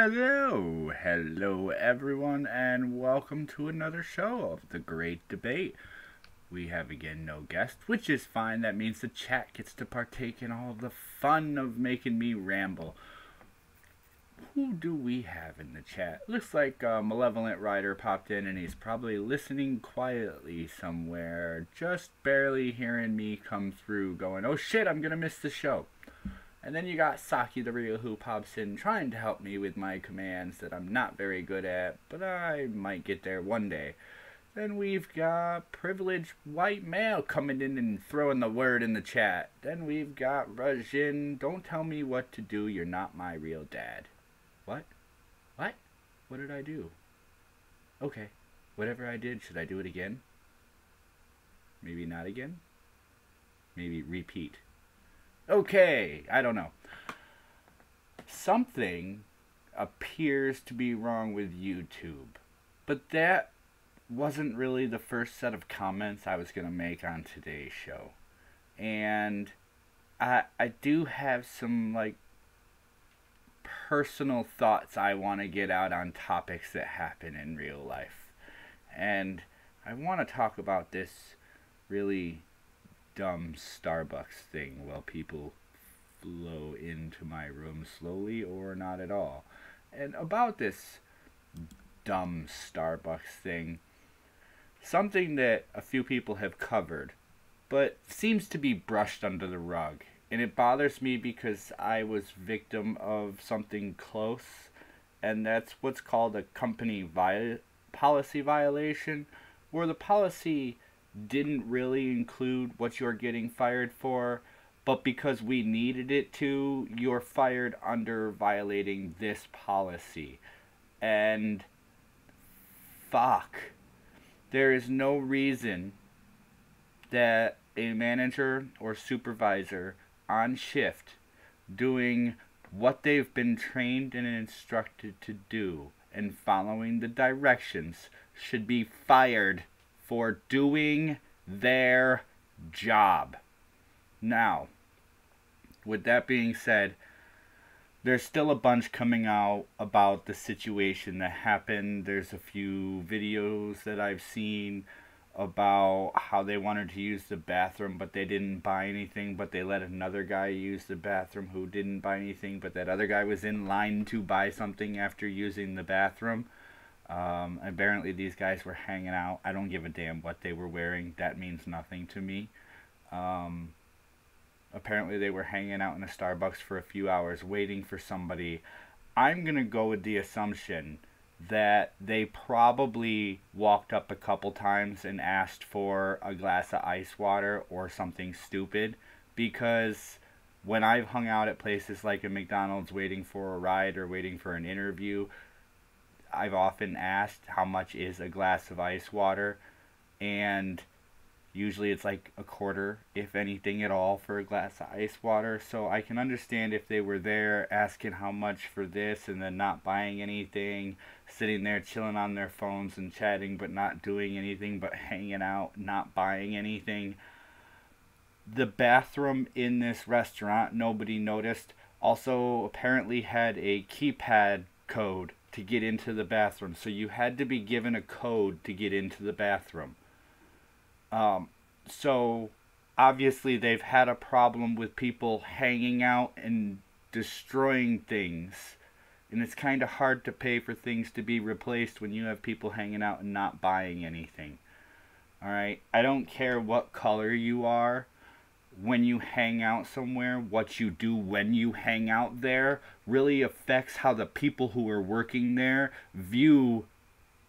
Hello everyone, and welcome to another show of the Great Debate. We have again no guest, which is fine. That means the chat gets to partake in all the fun of making me ramble. Who do we have in the chat? Looks like Malevolent Rider popped in, and he's probably listening quietly somewhere, just barely hearing me come through going, oh shit, I'm gonna miss the show. And then you got Saki the Real, who pops in trying to help me with my commands that I'm not very good at, but I might get there one day. Then we've got Privileged White Male coming in and throwing the word in the chat. Then we've got Rajin, don't tell me what to do, you're not my real dad. What? What? What did I do? Okay, whatever I did, should I do it again? Maybe not again? Maybe repeat. Okay, I don't know. Something appears to be wrong with YouTube, but that wasn't really the first set of comments I was going to make on today's show. And I do have some, personal thoughts I want to get out on topics that happen in real life. And I want to talk about this really dumb Starbucks thing while people flow into my room slowly or not at all. And about this dumb Starbucks thing, something that a few people have covered, but seems to be brushed under the rug. And it bothers me because I was victim of something close, and that's what's called a company policy violation, where the policy didn't really include what you're getting fired for, but because we needed it to, you're fired under violating this policy. And fuck, there is no reason that a manager or supervisor on shift doing what they've been trained and instructed to do and following the directions should be fired for doing their job. Now, with that being said, there's still a bunch coming out about the situation that happened. There's a few videos that I've seen about how they wanted to use the bathroom, but they didn't buy anything, but they let another guy use the bathroom who didn't buy anything, but that other guy was in line to buy something after using the bathroom. Apparently these guys were hanging out. I don't give a damn what they were wearing. That means nothing to me. Apparently they were hanging out in a Starbucks for a few hours waiting for somebody. I'm going to go with the assumption that they probably walked up a couple times and asked for a glass of ice water or something stupid, because when I've hung out at places like a McDonald's waiting for a ride or waiting for an interview, I've often asked how much is a glass of ice water, and usually it's like a quarter, if anything at all, for a glass of ice water. So I can understand if they were there asking how much for this and then not buying anything, sitting there chilling on their phones and chatting but not doing anything, but hanging out, not buying anything. The bathroom in this restaurant, nobody noticed, also apparently had a keypad code to get into the bathroom. So you had to be given a code to get into the bathroom. So obviously they've had a problem with people hanging out and destroying things. And it's kind of hard to pay for things to be replaced when you have people hanging out and not buying anything. Alright? I don't care what color you are. When you hang out somewhere, what you do when you hang out there really affects how the people who are working there view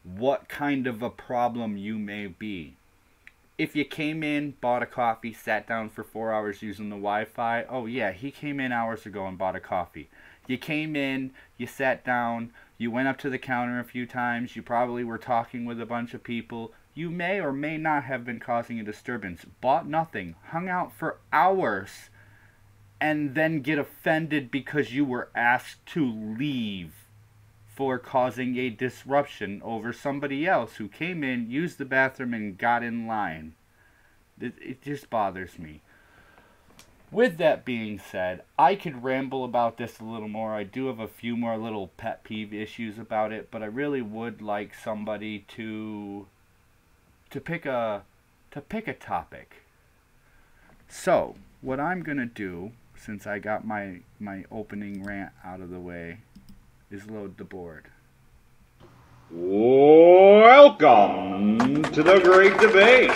what kind of a problem you may be. If you came in, bought a coffee, sat down for 4 hours using the Wi-Fi, oh yeah, he came in hours ago and bought a coffee. You came in, you sat down, you went up to the counter a few times, you probably were talking with a bunch of people. You may or may not have been causing a disturbance, bought nothing, hung out for hours, and then get offended because you were asked to leave for causing a disruption over somebody else who came in, used the bathroom, and got in line. It just bothers me. with that being said, I could ramble about this a little more. I do have a few more little pet peeve issues about it, but I really would like somebody to pick a topic. So, what I'm gonna do, since I got my opening rant out of the way, is load the board. Welcome to the Great Debate.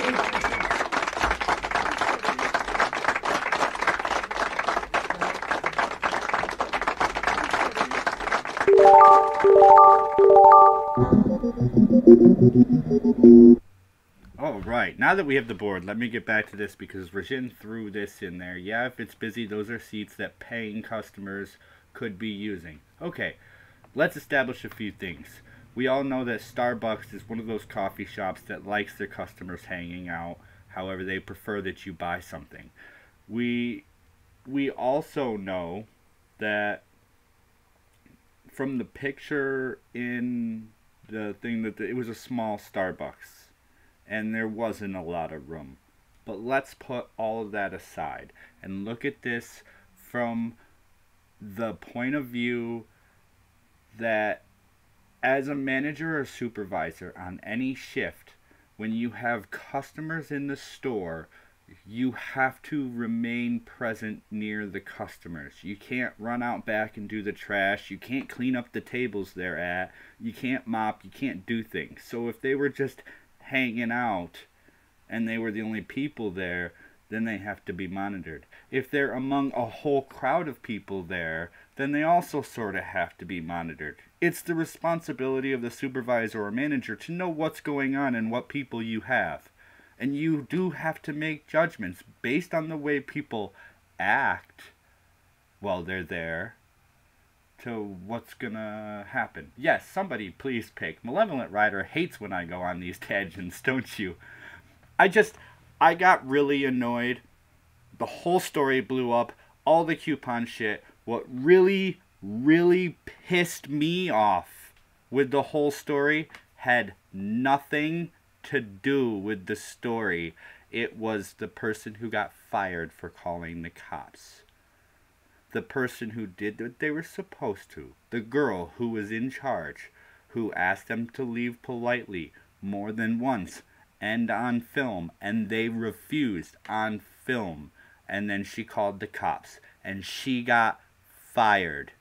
Oh, right. Now that we have the board, let me get back to this because Rajin threw this in there. Yeah, if it's busy, those are seats that paying customers could be using. Okay, let's establish a few things. We all know that Starbucks is one of those coffee shops that likes their customers hanging out. However, they prefer that you buy something. We also know that from the picture in the thing that it was a small Starbucks and there wasn't a lot of room. But let's put all of that aside and look at this from the point of view that as a manager or supervisor on any shift, when you have customers in the store, you have to remain present near the customers. You can't run out back and do the trash. You can't clean up the tables they're at. You can't mop. You can't do things. So if they were just hanging out and they were the only people there, then they have to be monitored. If they're among a whole crowd of people there, then they also sort of have to be monitored. It's the responsibility of the supervisor or manager to know what's going on and what people you have. And you do have to make judgments based on the way people act while they're there to what's gonna happen. Yes, somebody please pick. Malevolent Rider hates when I go on these tangents, don't you? I got really annoyed. The whole story blew up. All the coupon shit. What really, really pissed me off with the whole story had nothing to do with the story. It was the person who got fired for calling the cops. The person who did what they were supposed to. The girl who was in charge, who asked them to leave politely more than once and on film, and they refused on film. And then she called the cops, and she got fired.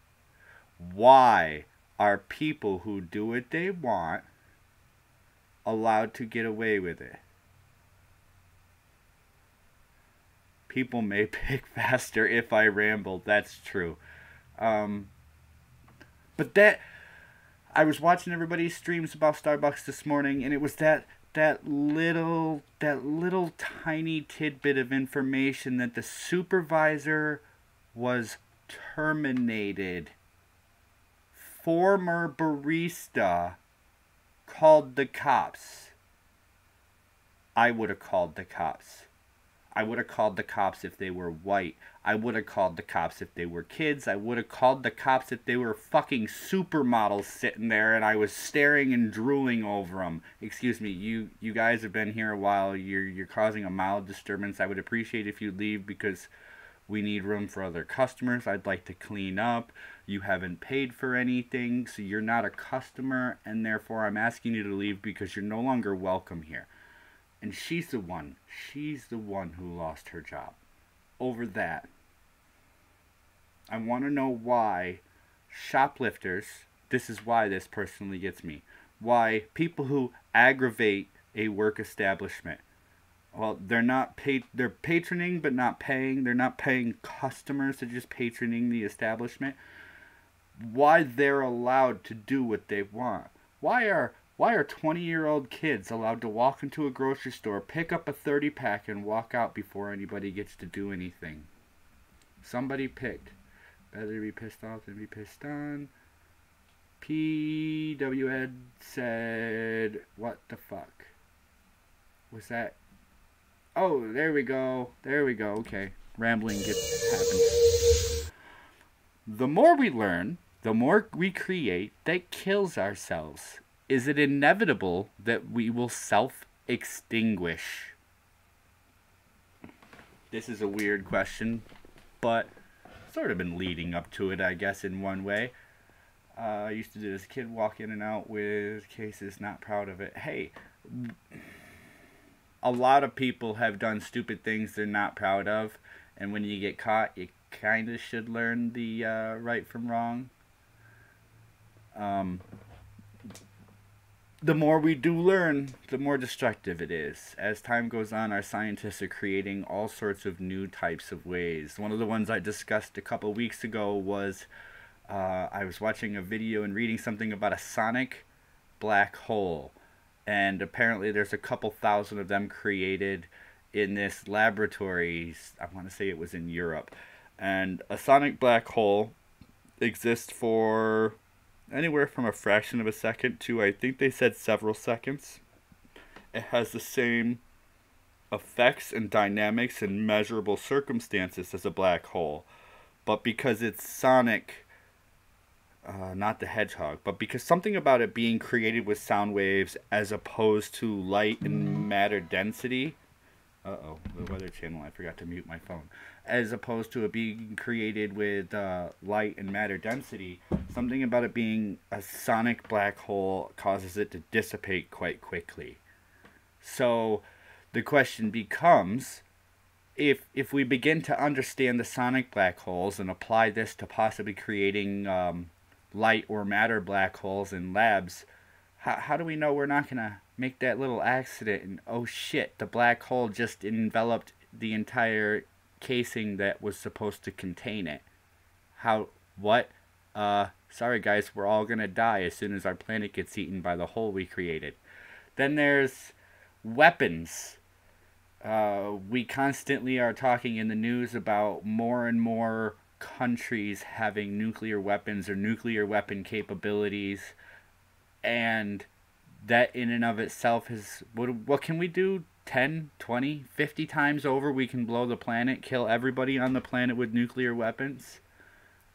Why are people who do what they want allowed to get away with it? People may pick faster if I ramble, that's true. But that, I was watching everybody's streams about Starbucks this morning, and it was that little tiny tidbit of information that the supervisor was terminated. Former barista called the cops. I would have called the cops. I would have called the cops if they were white. I would have called the cops if they were kids. I would have called the cops if they were fucking supermodels sitting there and I was staring and drooling over them. Excuse me, you guys have been here a while. You're causing a mild disturbance. I would appreciate if you leave because we need room for other customers. I'd like to clean up. You haven't paid for anything, so you're not a customer, and therefore I'm asking you to leave because you're no longer welcome here. And she's the one who lost her job over that. I want to know why shoplifters, this is why this personally gets me, why people who aggravate a work establishment, well, they're patroning but not paying. They're not paying customers, they're just patroning the establishment. Why they're allowed to do what they want. Why are 20-year-old kids allowed to walk into a grocery store, pick up a 30-pack, and walk out before anybody gets to do anything? Somebody picked. Better be pissed off than be pissed on. P.W. Ed said, what the fuck? Was that? Oh, there we go. There we go. Okay. Rambling happens. The more we learn, the more we create that kills ourselves. Is it inevitable that we will self-extinguish? This is a weird question. but sort of been leading up to it, I guess, in one way. I used to do this kid walk in and out with cases, not proud of it. Hey, a lot of people have done stupid things they're not proud of, and when you get caught, you kind of should learn the right from wrong. The more we do learn, the more destructive it is. As time goes on, our scientists are creating all sorts of new types of ways. One of the ones I discussed a couple weeks ago was I was watching a video and reading something about a sonic black hole. And apparently there's a couple thousand of them created in this laboratory. I want to say it was in Europe. And a sonic black hole exists for anywhere from a fraction of a second to, I think they said, several seconds. It has the same effects and dynamics and measurable circumstances as a black hole. But because it's sonic, not the hedgehog, but because something about it being created with sound waves as opposed to light and matter density. Uh-oh, the Weather Channel, I forgot to mute my phone. As opposed to it being created with light and matter density, something about it being a sonic black hole causes it to dissipate quite quickly. So the question becomes, if we begin to understand the sonic black holes and apply this to possibly creating light or matter black holes in labs, how do we know we're not going to make that little accident and, oh shit, the black hole just enveloped the entire casing that was supposed to contain it? What? Sorry guys, we're all going to die as soon as our planet gets eaten by the hole we created. Then there's weapons. We constantly are talking in the news about more and more countries having nuclear weapons or nuclear weapon capabilities, and that in and of itself is, what can we do? 10, 20, 50 times over we can blow the planet, kill everybody on the planet with nuclear weapons.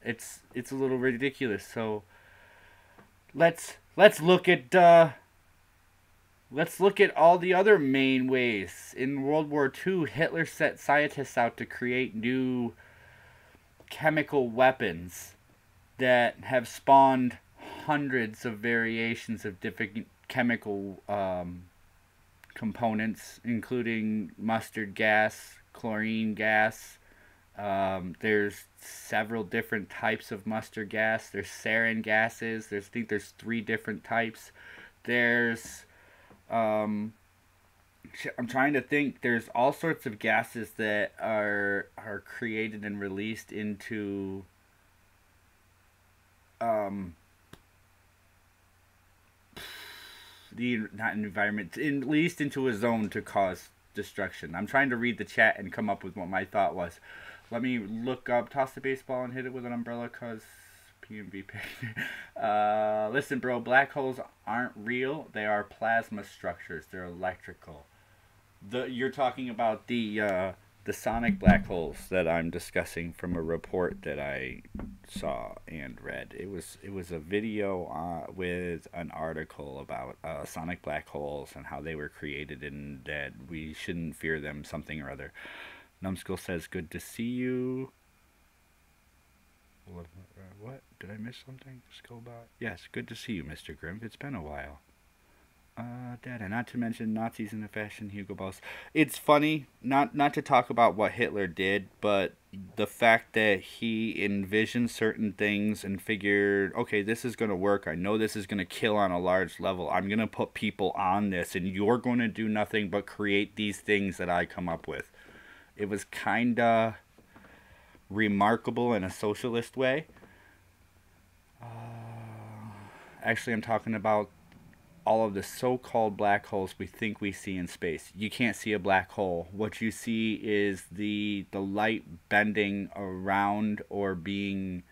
It's a little ridiculous. So let's look at all the other main ways. In World War II, Hitler set scientists out to create new chemical weapons that have spawned hundreds of variations of different chemical components, including mustard gas, chlorine gas. There's several different types of mustard gas. There's sarin gases. I think there's 3 different types. There's I'm trying to think. There's all sorts of gases that are created and released into not an environment, released into a zone to cause destruction. I'm trying to read the chat and come up with what my thought was. Let me look up, toss the baseball and hit it with an umbrella, cause PMV picture. Listen, bro, black holes aren't real. They are plasma structures. They're electrical. You're talking about the sonic black holes that I'm discussing from a report that I saw and read. It was a video with an article about sonic black holes and how they were created and that we shouldn't fear them, something or other. NumbedSkull says, good to see you. What? Did I miss something? Skullbot? Yes, good to see you, Mr. Grimp. It's been a while. Data, not to mention Nazis in the fashion Hugo Boss. It's funny, not to talk about what Hitler did, but the fact that he envisioned certain things and figured, okay, this is going to work. I know this is going to kill on a large level. I'm going to put people on this, and you're going to do nothing but create these things that I come up with. It was kind of remarkable in a socialist way. Actually, I'm talking about all of the so-called black holes we think we see in space. You can't see a black hole. What you see is the light bending around or being...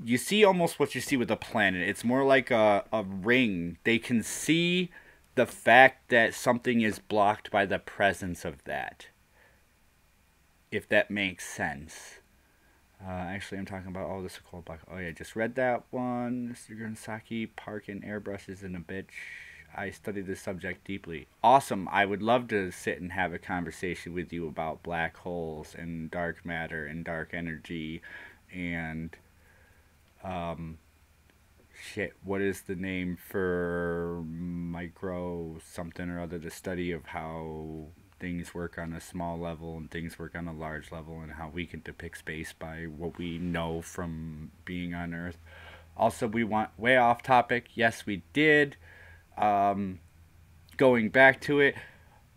You see almost what you see with the planet. It's more like a ring. They can see the fact that something is blocked by the presence of that. If that makes sense. Actually, I'm talking about all this so-called black. Oh yeah, just read that one. Mr. Gunsaki, parking airbrushes in a bitch. I study this subject deeply. Awesome. I would love to sit and have a conversation with you about black holes and dark matter and dark energy and shit, what is the name for micro something or other, the study of how things work on a small level and things work on a large level and how we can depict space by what we know from being on Earth. Also, we want way off topic. Yes, we did. Going back to it,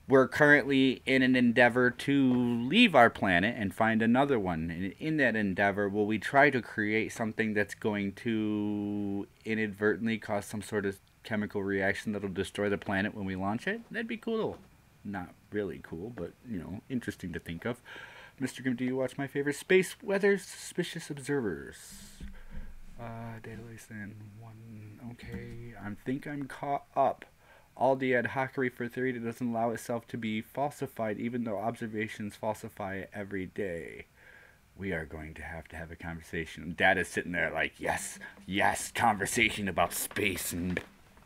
we're currently in an endeavor to leave our planet and find another one. And in that endeavor, will we try to create something that's going to inadvertently cause some sort of chemical reaction that'll destroy the planet when we launch it? That'd be cool. Not really cool, but, you know, interesting to think of. Mr. Grimm, do you watch my favorite space weather suspicious observers? Data less than 1. Okay, I think I'm caught up. All the ad hocery for theory that doesn't allow itself to be falsified, even though observations falsify it every day. We are going to have a conversation. Dad is sitting there like, yes, conversation about space and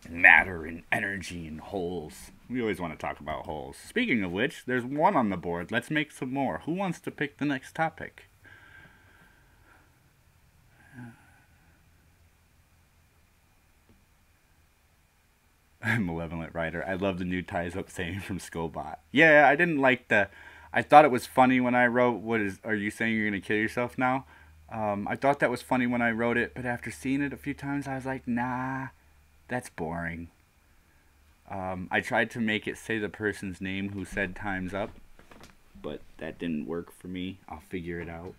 matter and energy and holes. We always want to talk about holes. Speaking of which, there's one on the board. Let's make some more. Who wants to pick the next topic? Malevolent Writer. I love the new ties up saying from Skullbot. Yeah, I didn't like I thought it was funny when I wrote, are you saying you're going to kill yourself now? I thought that was funny when I wrote it, but after seeing it a few times, I was like, nah, that's boring. I tried to make it say the person's name who said time's up, but that didn't work for me. I'll figure it out.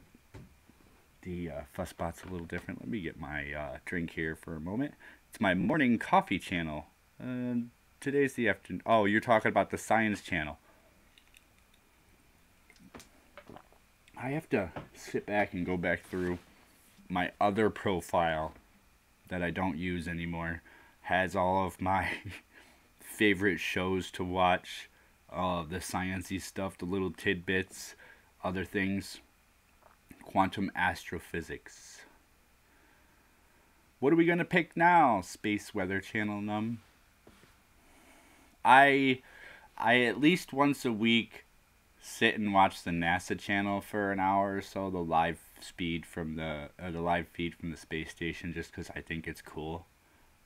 The fussbot's a little different. Let me get my drink here for a moment. It's my morning coffee channel. Today's the afternoon. Oh, you're talking about the science channel. I have to sit back and go back through my other profile that I don't use anymore. Has all of my favorite shows to watch, the sciencey stuff, the little tidbits, other things. Quantum astrophysics. What are we gonna pick now? Space Weather Channel Num. I at least once a week sit and watch the NASA channel for an hour or so, the live feed from the space station, just because I think it's cool.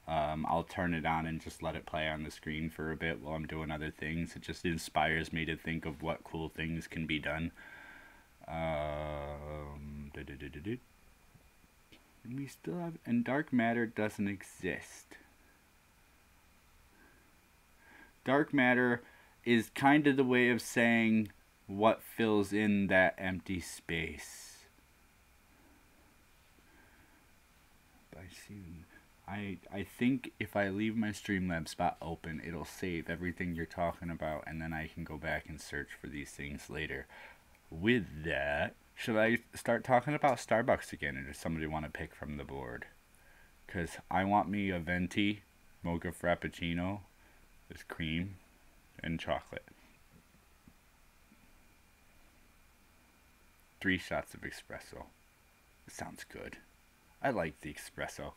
I'll turn it on and just let it play on the screen for a bit while I'm doing other things. It just inspires me to think of what cool things can be done. And we still have, and dark matter doesn't exist. Dark matter is kind of the way of saying what fills in that empty space. I think if I leave my Streamlabs spot open, it'll save everything you're talking about, and then I can go back and search for these things later. With that, should I start talking about Starbucks again, or does somebody want to pick from the board? Because I want me a venti mocha frappuccino with cream and chocolate. 3 shots of espresso. It sounds good. I like the espresso.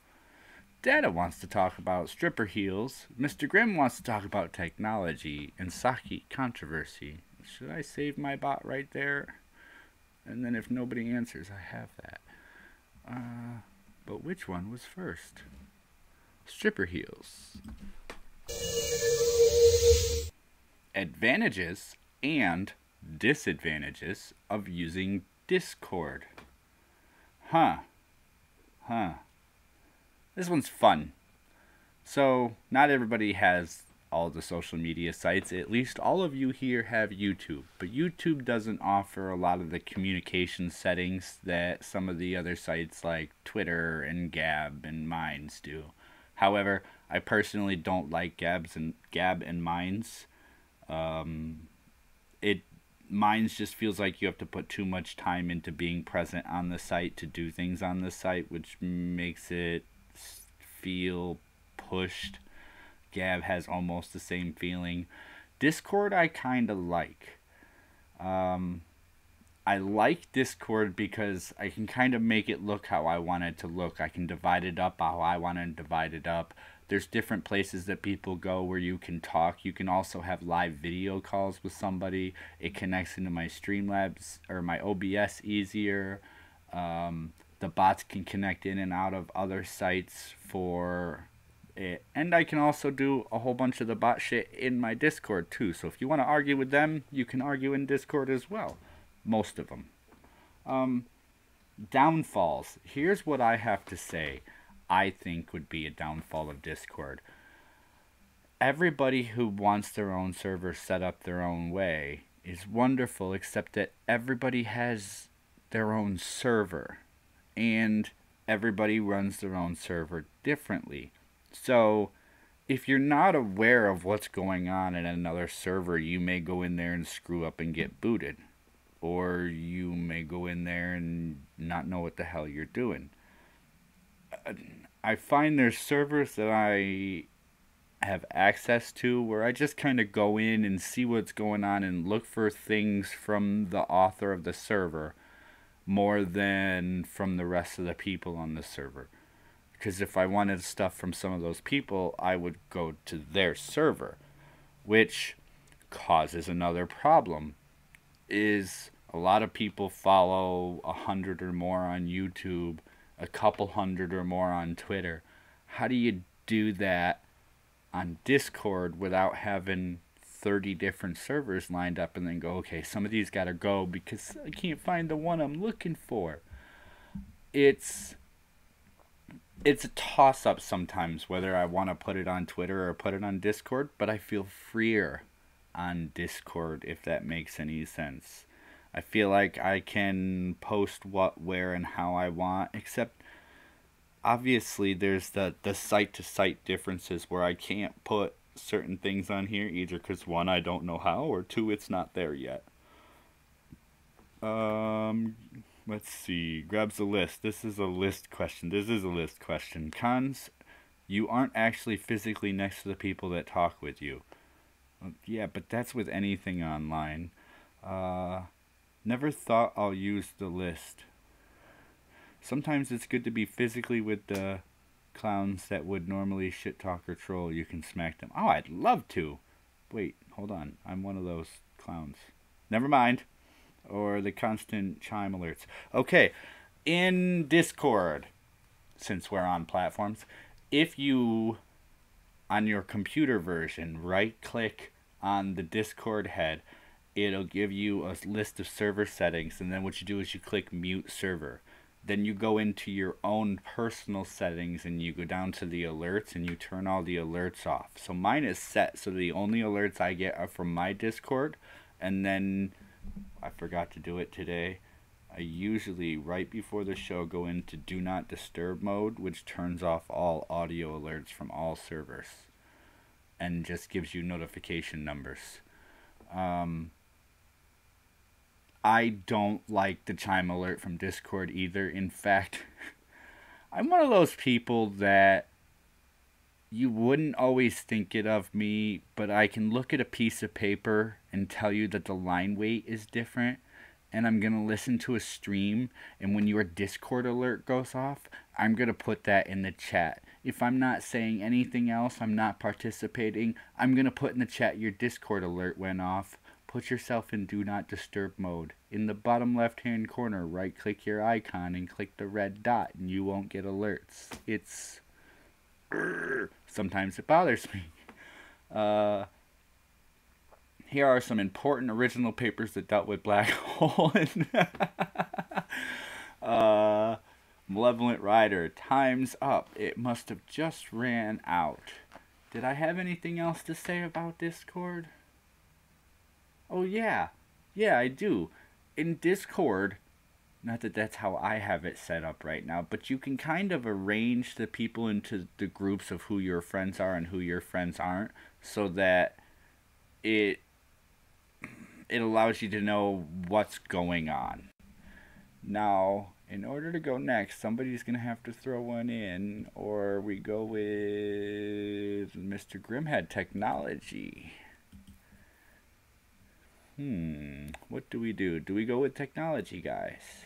Dada wants to talk about stripper heels. Mr. Grimm wants to talk about technology and sake controversy. Should I save my bot right there? And then if nobody answers, I have that. But which one was first? Stripper heels. Advantages and disadvantages of using Discord. This one's fun. So, not everybody has all the social media sites. At least all of you here have YouTube. But YouTube doesn't offer a lot of the communication settings that some of the other sites like Twitter and Gab and Minds do. However, I personally don't like Gab and Minds. Minds just feels like you have to put too much time into being present on the site to do things on the site, which makes it feel pushed. Gab has almost the same feeling. Discord I kind of like. I like Discord because I can kind of make it look how I want it to look. I can divide it up how I want to divide it up. There's different places that people go where you can talk. You can also have live video calls with somebody. It connects into my Streamlabs or my OBS easier. The bots can connect in and out of other sites for it. And I can also do a whole bunch of the bot shit in my Discord too. So if you want to argue with them, you can argue in Discord as well. Most of them. Downfalls. Here's what I have to say I think would be a downfall of Discord. Everybody who wants their own server set up their own way is wonderful, except that everybody has their own server. And everybody runs their own server differently. So, if you're not aware of what's going on in another server, you may go in there and screw up and get booted. Or you may go in there and not know what the hell you're doing. I find there's servers that I have access to where I just kind of go in and see what's going on and look for things from the author of the server more than from the rest of the people on the server. Because if I wanted stuff from some of those people, I would go to their server, which causes another problem. Is a lot of people follow 100 or more on YouTube, a couple hundred or more on Twitter. How do you do that on Discord without having 30 different servers lined up and then go, okay, some of these gotta go because I can't find the one I'm looking for? It's a toss-up sometimes whether I want to put it on Twitter or put it on Discord, but I feel freer on Discord, if that makes any sense. I feel like I can post what, where, and how I want, except obviously there's the site-to-site differences where I can't put certain things on here, either because one, I don't know how, or two, it's not there yet. Let's see. Grabs a list. This is a list question. Cons, you aren't actually physically next to the people that talk with you. Yeah, but that's with anything online. Never thought I'll use the list. Sometimes it's good to be physically with the clowns that would normally shit talk or troll. You can smack them. Oh, I'd love to. Wait, hold on. I'm one of those clowns. Never mind. Or the constant chime alerts. Okay, in Discord, since we're on platforms, if you, on your computer version, right-click on the Discord head, it'll give you a list of server settings, and then what you do is you click Mute Server. Then you go into your own personal settings, and you go down to the alerts, and you turn all the alerts off. So mine is set, so the only alerts I get are from my Discord, and then I forgot to do it today. I usually, right before the show, go into Do Not Disturb mode, which turns off all audio alerts from all servers and just gives you notification numbers. I don't like the chime alert from Discord either. In fact, I'm one of those people that you wouldn't always think it of me, but I can look at a piece of paper and tell you that the line weight is different, and I'm going to listen to a stream, and when your Discord alert goes off, I'm going to put that in the chat. If I'm not saying anything else, I'm not participating, I'm going to put in the chat your Discord alert went off. Put yourself in Do Not Disturb mode. In the bottom left-hand corner, right-click your icon and click the red dot, and you won't get alerts. It's... sometimes it bothers me. Here are some important original papers that dealt with black hole. Malevolent Rider, time's up. It must have just ran out. Did I have anything else to say about Discord? Oh yeah. Yeah, I do. In Discord, not that that's how I have it set up right now, but you can kind of arrange the people into the groups of who your friends are and who your friends aren't, so that it allows you to know what's going on. Now, in order to go next, somebody's going to have to throw one in, or we go with Mr. Grimhead Technology. What do we do? Do we go with technology, guys?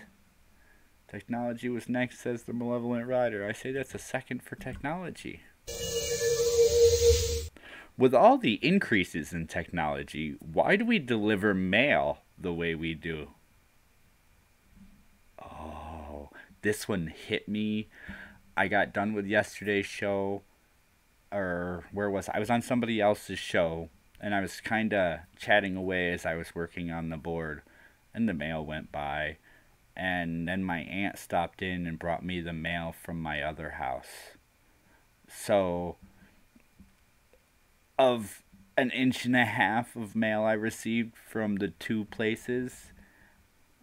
Technology was next, says the Malevolent Rider. I say that's a second for technology. With all the increases in technology, why do we deliver mail the way we do? Oh, this one hit me. I got done with yesterday's show, or where was I? I was on somebody else's show, and I was kind of chatting away as I was working on the board, and the mail went by. And then my aunt stopped in and brought me the mail from my other house. So, of an inch and a half of mail I received from the two places,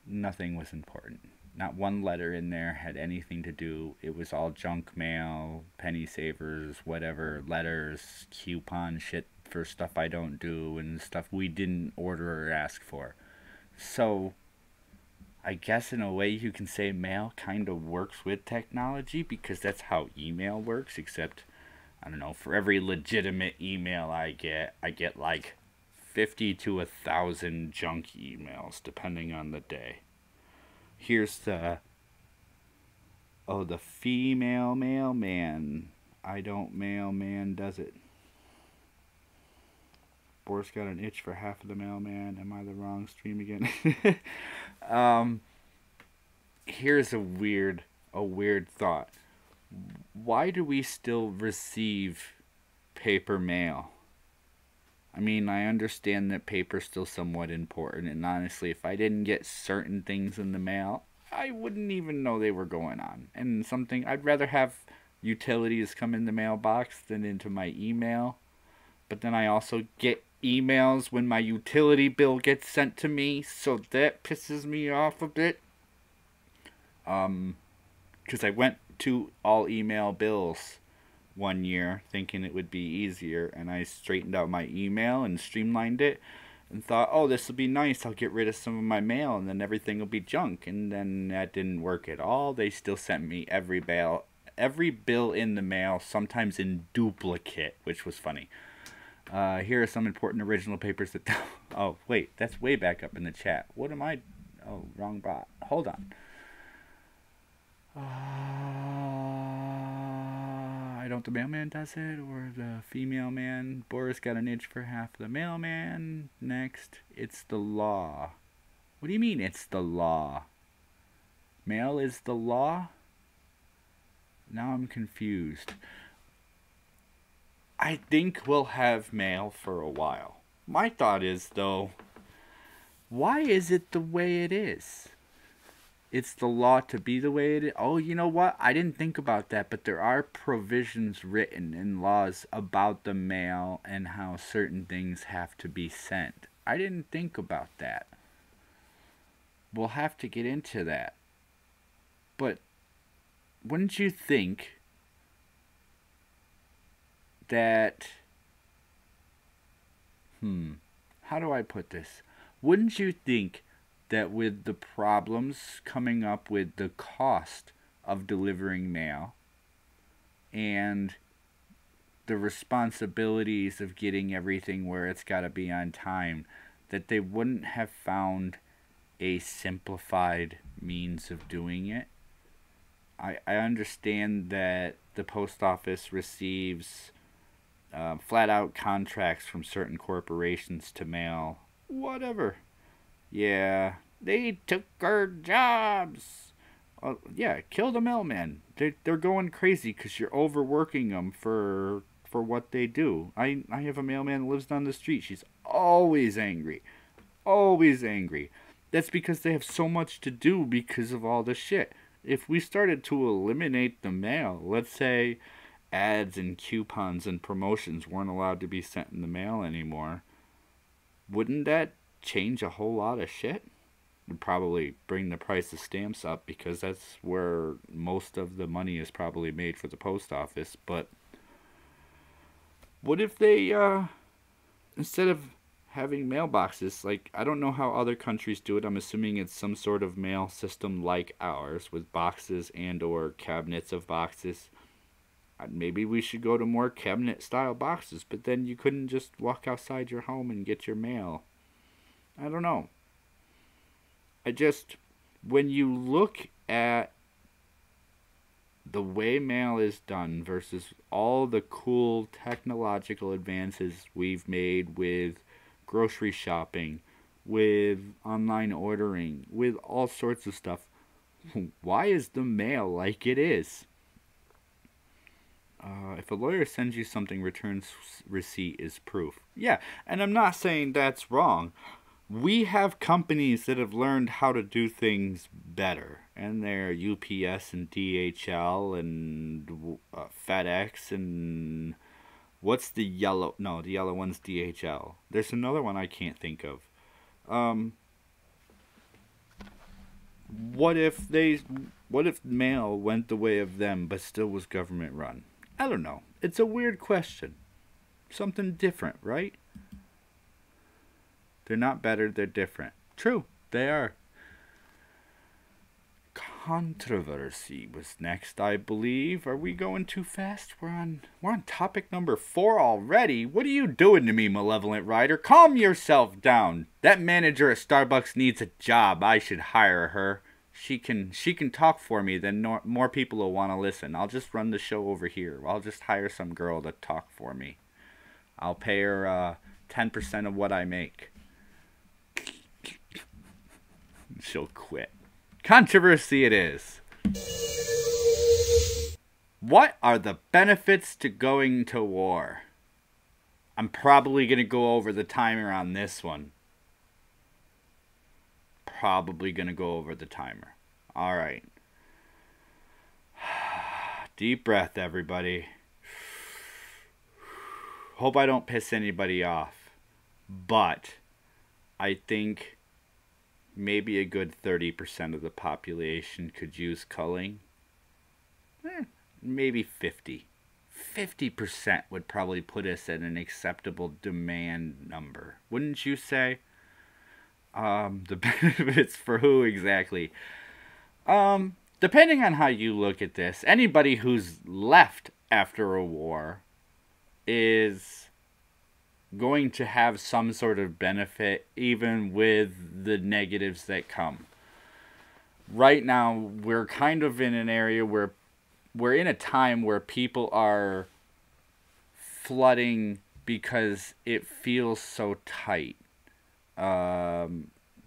nothing was important. Not one letter in there had anything to do. It was all junk mail, penny savers, whatever, letters, coupon shit for stuff I don't do and stuff we didn't order or ask for. So, I guess in a way you can say mail kind of works with technology, because that's how email works, except, I don't know, for every legitimate email I get like 50 to 1,000 junk emails, depending on the day. Here's the female mailman. I don't mailman, does it? Boris got an itch for half of the mailman. Am I the wrong stream again? Here's a weird thought. Why do we still receive paper mail? I mean, I understand that paper's still somewhat important, and honestly, if I didn't get certain things in the mail, I wouldn't even know they were going on. And something, I'd rather have utilities come in the mailbox than into my email. But then I also get emails when my utility bill gets sent to me, so that pisses me off a bit. Because I went to all email bills one year thinking it would be easier, and I straightened out my email and streamlined it and thought, oh, this will be nice, I'll get rid of some of my mail and then everything will be junk. And then that didn't work at all. They still sent me every bill in the mail, sometimes in duplicate, which was funny. Here are some important original papers that... Oh, wait, that's way back up in the chat. What am I... Oh, wrong bot. Hold on. I don't... The mailman does it, or the female man. Boris got an itch for half the mailman. Next, it's the law. What do you mean it's the law? Mail is the law? Now I'm confused. I think we'll have mail for a while. My thought is, though, why is it the way it is? It's the law to be the way it is. Oh, you know what? I didn't think about that, but there are provisions written in laws about the mail and how certain things have to be sent. I didn't think about that. We'll have to get into that. But wouldn't you think that... How do I put this? Wouldn't you think that with the problems coming up with the cost of delivering mail and the responsibilities of getting everything where it's got to be on time, that they wouldn't have found a simplified means of doing it? I understand that the post office receives flat-out contracts from certain corporations to mail whatever. Yeah, they took our jobs. Yeah, kill the mailman. They're going crazy because you're overworking them for what they do. I have a mailman that lives down the street. She's always angry. Always angry. That's because they have so much to do because of all the shit. If we started to eliminate the mail, let's say ads and coupons and promotions weren't allowed to be sent in the mail anymore, wouldn't that change a whole lot of shit? It'd probably bring the price of stamps up because that's where most of the money is probably made for the post office. But what if they, instead of having mailboxes, like, I don't know how other countries do it. I'm assuming it's some sort of mail system like ours with boxes and or cabinets of boxes. Maybe we should go to more cabinet style boxes, but then you couldn't just walk outside your home and get your mail. I don't know. When you look at the way mail is done versus all the cool technological advances we've made with grocery shopping, with online ordering, with all sorts of stuff, why is the mail like it is? If a lawyer sends you something, return receipt is proof. Yeah, and I'm not saying that's wrong. We have companies that have learned how to do things better, and they're UPS and DHL and FedEx and what's the yellow? No, the yellow one's DHL. There's another one I can't think of. What if mail went the way of them but still was government run? I don't know. It's a weird question. Something different, right? They're not better, they're different. True, they are. Controversy was next, I believe. Are we going too fast? We're on topic number 4 already. What are you doing to me, malevolent writer? Calm yourself down. That manager at Starbucks needs a job. I should hire her. She can talk for me, then more people will want to listen. I'll just run the show over here. I'll just hire some girl to talk for me. I'll pay her 10% of what I make. She'll quit. Controversy it is. What are the benefits to going to war? I'm probably going to go over the timer on this one. Probably going to go over the timer. All right. Deep breath, everybody. Hope I don't piss anybody off. But I think maybe a good 30% of the population could use culling. Maybe 50. 50% would probably put us at an acceptable demand number. Wouldn't you say? The benefits for who exactly? Depending on how you look at this, anybody who's left after a war is going to have some sort of benefit, even with the negatives that come. Right now, we're kind of in an area where we're in a time where people are flooding because it feels so tight.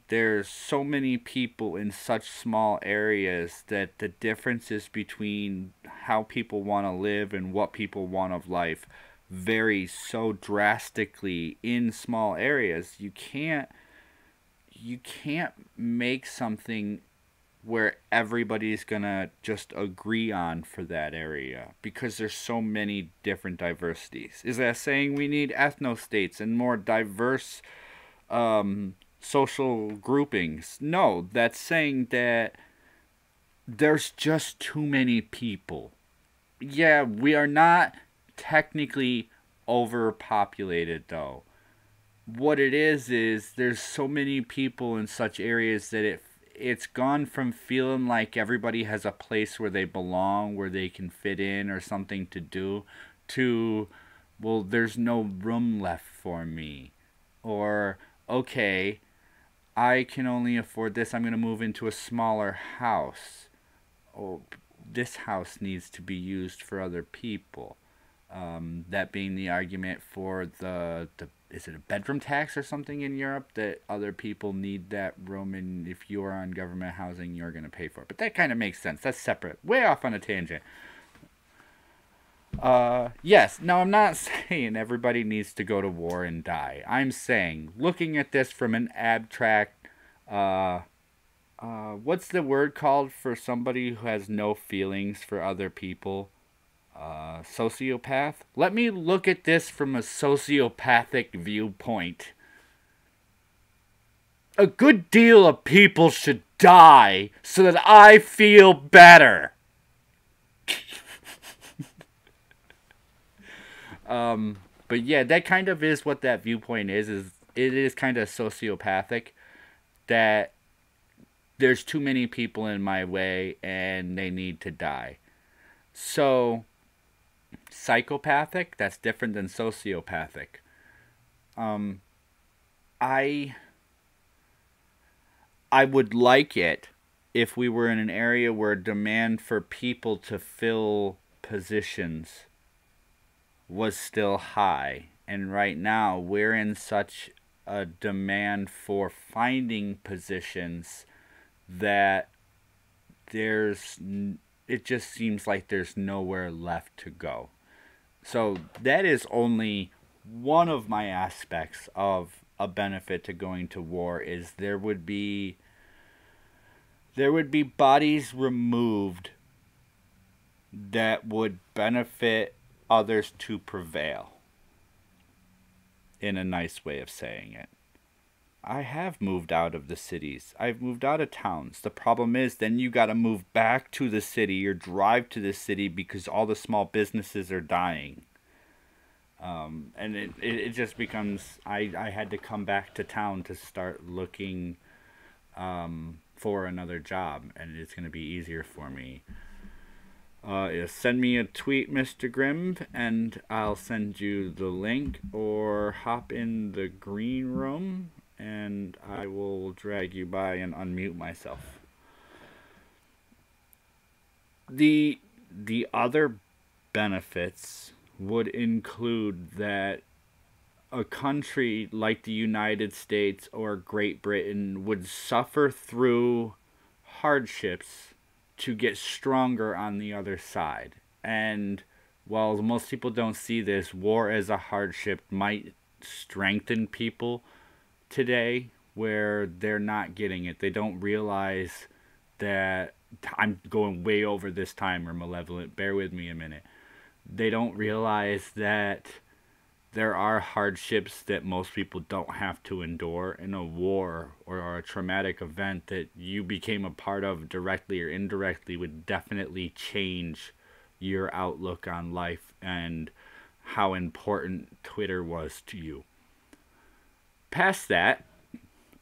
There's so many people in such small areas that the differences between how people want to live and what people want of life varies so drastically in small areas. You can't make something where everybody's gonna just agree on for that area because there's so many different diversities. Is that saying we need ethno-states and more diverse social groupings? No, that's saying that there's just too many people. Yeah, we are not technically overpopulated though. What it is there's so many people in such areas that it's gone from feeling like everybody has a place where they belong, where they can fit in or something to do, to, well, there's no room left for me. Or, okay, I can only afford this, I'm going to move into a smaller house. Oh, this house needs to be used for other people. That being the argument for the is it a bedroom tax or something in Europe, that other people need that room, and if you're on government housing, you're going to pay for it. But that kind of makes sense. That's separate. Way off on a tangent. Yes, now I'm not saying everybody needs to go to war and die. I'm saying, looking at this from an abstract, what's the word called for somebody who has no feelings for other people? Sociopath? Let me look at this from a sociopathic viewpoint. A good deal of people should die so that I feel better. But yeah, that kind of is what that viewpoint is it is kind of sociopathic, that there's too many people in my way and they need to die. So, psychopathic, that's different than sociopathic. I would like it if we were in an area where demand for people to fill positions was still high. And right now, we're in such a demand for finding positions that it just seems like there's nowhere left to go. So that is only one of my aspects of a benefit to going to war, is there would be bodies removed that would benefit others to prevail, in a nice way of saying it. I have moved out of the cities. I've moved out of towns. The problem is then you got to move back to the city or drive to the city because all the small businesses are dying. And it just becomes, I had to come back to town to start looking for another job, and it's going to be easier for me. Send me a tweet, Mr. Grimm, and I'll send you the link, or hop in the green room and I will drag you by and unmute myself. The other benefits would include that a country like the United States or Great Britain would suffer through hardships to get stronger on the other side. And while most people don't see this, war as a hardship might strengthen people today where they're not getting it. They don't realize that, I'm going way over this timer, Malevolent, bear with me a minute. They don't realize that there are hardships that most people don't have to endure in a war or a traumatic event that you became a part of directly or indirectly would definitely change your outlook on life and how important Twitter was to you. Past that,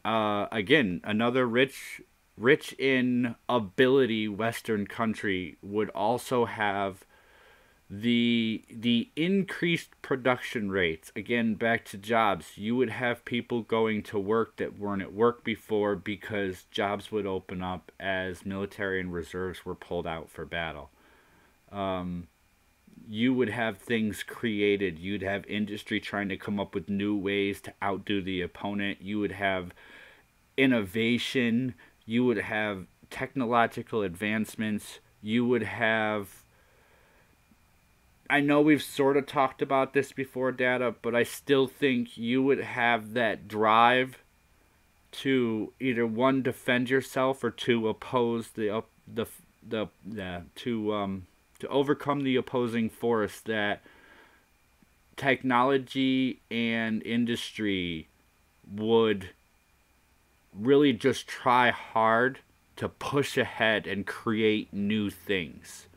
again, another rich in ability Western country would also have the increased production rates. Again, back to jobs. You would have people going to work that weren't at work before because jobs would open up as military and reserves were pulled out for battle. You would have things created. You'd have industry trying to come up with new ways to outdo the opponent. You would have innovation. You would have technological advancements. You would have... I know we've sort of talked about this before, Data, but I still think you would have that drive to either, one, defend yourself, or two, oppose to overcome the opposing force that technology and industry would really just try hard to push ahead and create new things,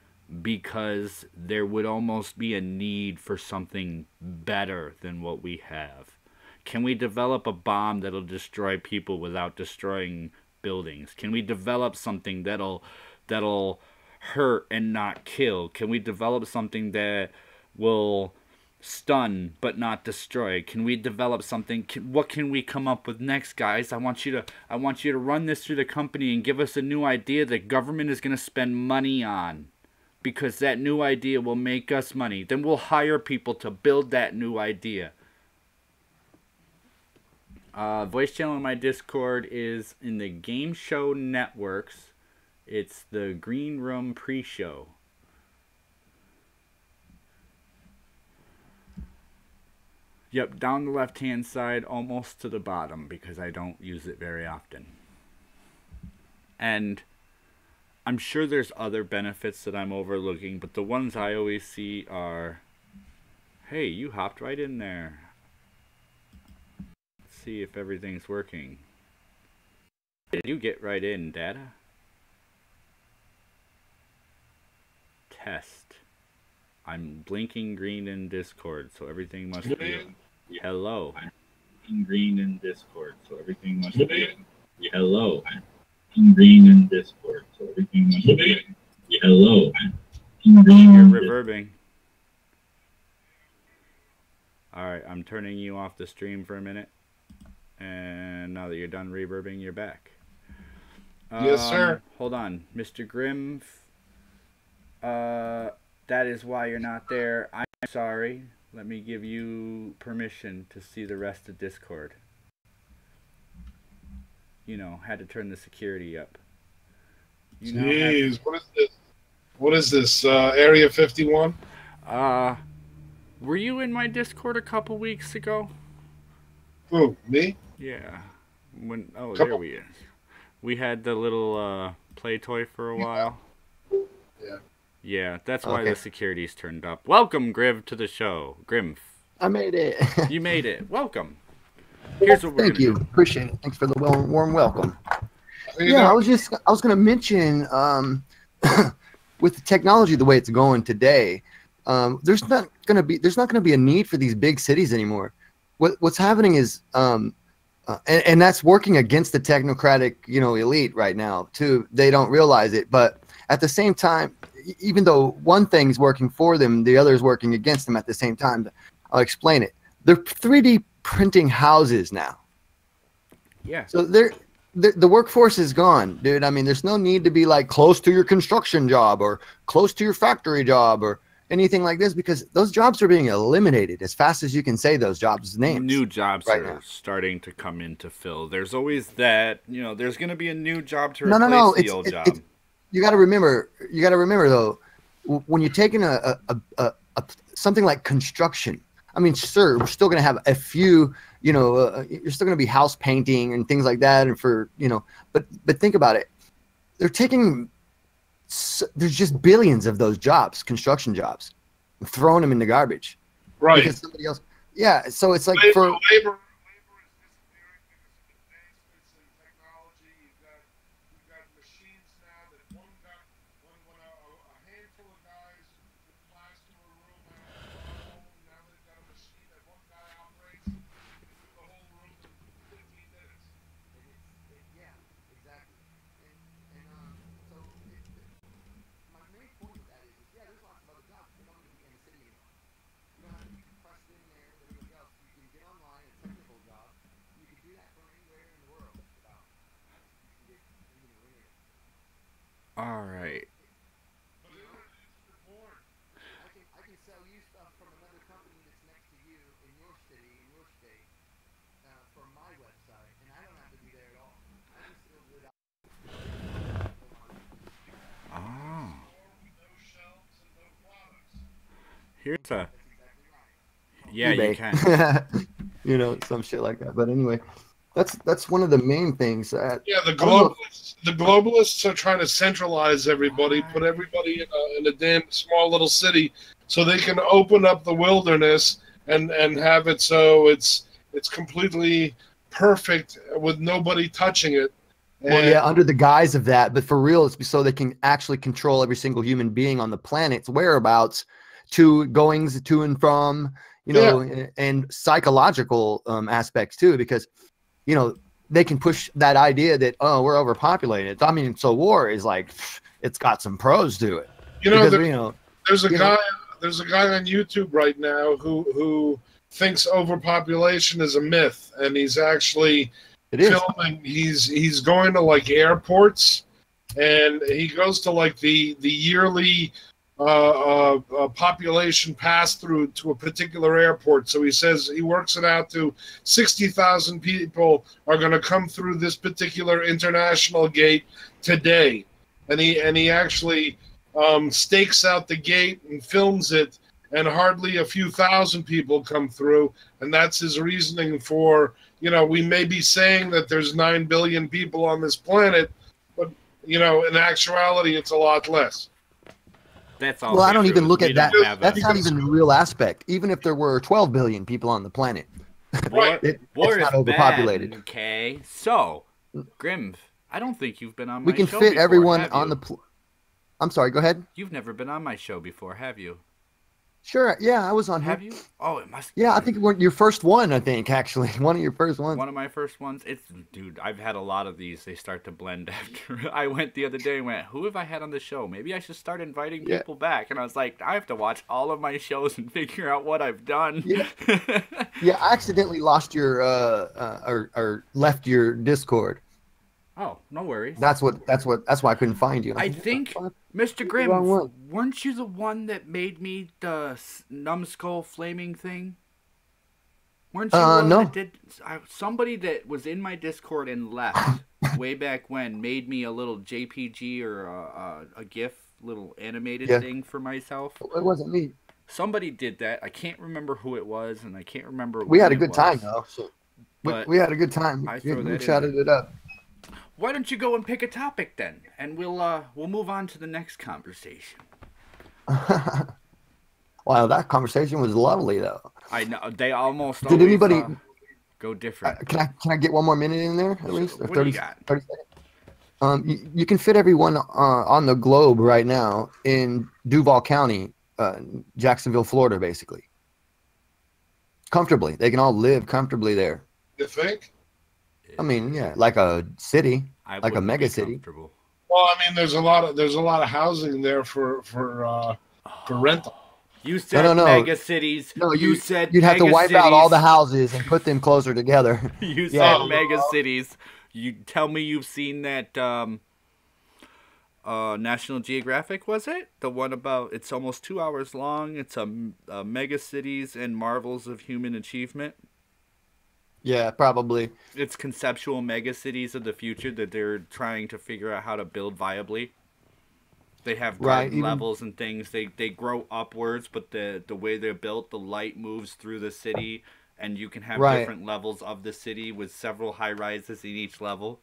because there would almost be a need for something better than what we have. Can we develop a bomb that'll destroy people without destroying buildings? Can we develop something that'll hurt and not kill? Can we develop something that will stun but not destroy? Can we develop something? What can we come up with next, guys? I want you to run this through the company and give us a new idea that government is going to spend money on, because that new idea will make us money. Then we'll hire people to build that new idea. Voice channel in my Discord is in the Game Show Networks. It's the Green Room pre-show. Yep, down the left-hand side, almost to the bottom, because I don't use it very often. And I'm sure there's other benefits that I'm overlooking, but the ones I always see are, hey, you hopped right in there. Let's see if everything's working. Did you get right in, Data? Test. I'm blinking green in Discord, so everything must be... Hello. I'm blinking green in Discord, so everything must be... Hello. Green in Discord, so everything must be... Hello. You're reverbing. Alright, I'm turning you off the stream for a minute. And now that you're done reverbing, you're back. Yes, sir. Hold on, Mr. Grimm. That is why you're not there. I'm sorry. Let me give you permission to see the rest of Discord. You know, had to turn the security up. You Jeez, what is this? What is this? Area 51? Were you in my Discord a couple weeks ago? Who, me? Yeah. There Couple- we is. We had the little play toy for a while. Yeah. Yeah, that's why the security's turned up. Welcome, Griv, to the show. Grimf. I made it. You made it. Welcome. Here's what we're Thank you. Appreciate it. Thanks for the warm welcome. Yeah, I was gonna mention with the technology the way it's going today, there's not gonna be a need for these big cities anymore. What's happening is and that's working against the technocratic, elite right now too. They don't realize it, but at the same time, even though one thing's working for them, the other is working against them at the same time. I'll explain it. They're 3D printing houses now. Yeah. So the workforce is gone, dude. I mean, there's no need to be like close to your construction job or close to your factory job or anything like this, because those jobs are being eliminated as fast as you can say those jobs' names. New jobs right are now. starting to come into fill. There's always that, there's going to be a new job to replace the old job. You got to remember though, when you're taking a something like construction, I mean, sure, we're still going to have a few, you're still going to be house painting and things like that. And but think about it. There's just billions of those jobs, construction jobs, and throwing them in the garbage. Right. Because somebody else. Yeah. So it's like labor for. is disappearing because of advancements in technology. You've got machines now that when a handful of guys would plaster a room out, now they've got a machine that one guy operates and can do the whole room in 15 minutes. Yeah, exactly. So my main point of that is, there's lots of other jobs that don't need to be in the city anymore. You don't have to be pressed in there with everybody else. You can get online a technical job. You can do that from anywhere in the world. All right. I can sell you stuff from another company that's next to you in your city, in your state, from my website, and I don't have to be there at all. I just build it out. Oh. No shelves and no products. Here's a. That's exactly right. Yeah, eBay. you can. Some shit like that. But anyway, that's one of the main things. The globalists are trying to centralize everybody, put everybody in a damn small little city, so they can open up the wilderness and have it so it's completely perfect with nobody touching it. Well, yeah, under the guise of that, but for real, it's so they can actually control every single human being on the planet's whereabouts, goings to and from, and psychological aspects too, because, they can push that idea that, we're overpopulated. I mean, so war is like, it's got some pros to it. There's a guy on YouTube right now who thinks overpopulation is a myth, and he's actually filming. He's going to like airports, and he goes to like the yearly population pass through to a particular airport. So he says he works it out to 60,000 people are going to come through this particular international gate today, and he actually stakes out the gate and films it, and hardly a few thousand people come through, and that's his reasoning for, we may be saying that there's 9 billion people on this planet, but in actuality it's a lot less. That's all. Well, I don't even look at that. That's not even the real aspect. Even if there were 12 billion people on the planet, it's not overpopulated. Bad, okay, so Grim, I don't think you've been on my show. We can fit before, everyone on the. I'm sorry. Go ahead. You've never been on my show before, have you? Sure. Yeah, I was on. Have you? Oh, it must. Yeah, I think your first one. I think actually one of your first ones. One of my first ones. Dude, I've had a lot of these. They start to blend after. I went the other day and went, who have I had on the show? Maybe I should start inviting people back. And I was like, I have to watch all of my shows and figure out what I've done. Yeah. Yeah, I accidentally lost your or left your Discord. Oh, no worries. That's why I couldn't find you. I think, Mr. Grimm, weren't you the one that made me the numbskull flaming thing? Weren't you the one no. that did? Somebody that was in my Discord and left way back when made me a little JPG or a GIF, little animated thing for myself. It wasn't me. Somebody did that. I can't remember who it was, and I can't remember. We had a good time though. So we had a good time. We chatted it up. Why don't you go and pick a topic then, and we'll move on to the next conversation. Wow, that conversation was lovely though. I know they almost. Did anybody go different? Can I get one more minute in there at least? What 30, do you got? 30 seconds. You can fit everyone on the globe right now in Duval County, Jacksonville, Florida, basically. Comfortably, they can all live comfortably there. You think? I mean, yeah, like a city, like a mega city. Well, I mean, there's a lot of housing there for rental. You said mega cities. No, you said you'd have to wipe cities. out all the houses and put them closer together. You said mega cities. You tell me you've seen that National Geographic, was it? The one about it's almost 2 hours long. It's a mega cities and marvels of human achievement. Yeah, probably. It's conceptual mega cities of the future that they're trying to figure out how to build viably. They have garden levels and things. They grow upwards, but the way they're built, the light moves through the city, and you can have different levels of the city with several high rises in each level.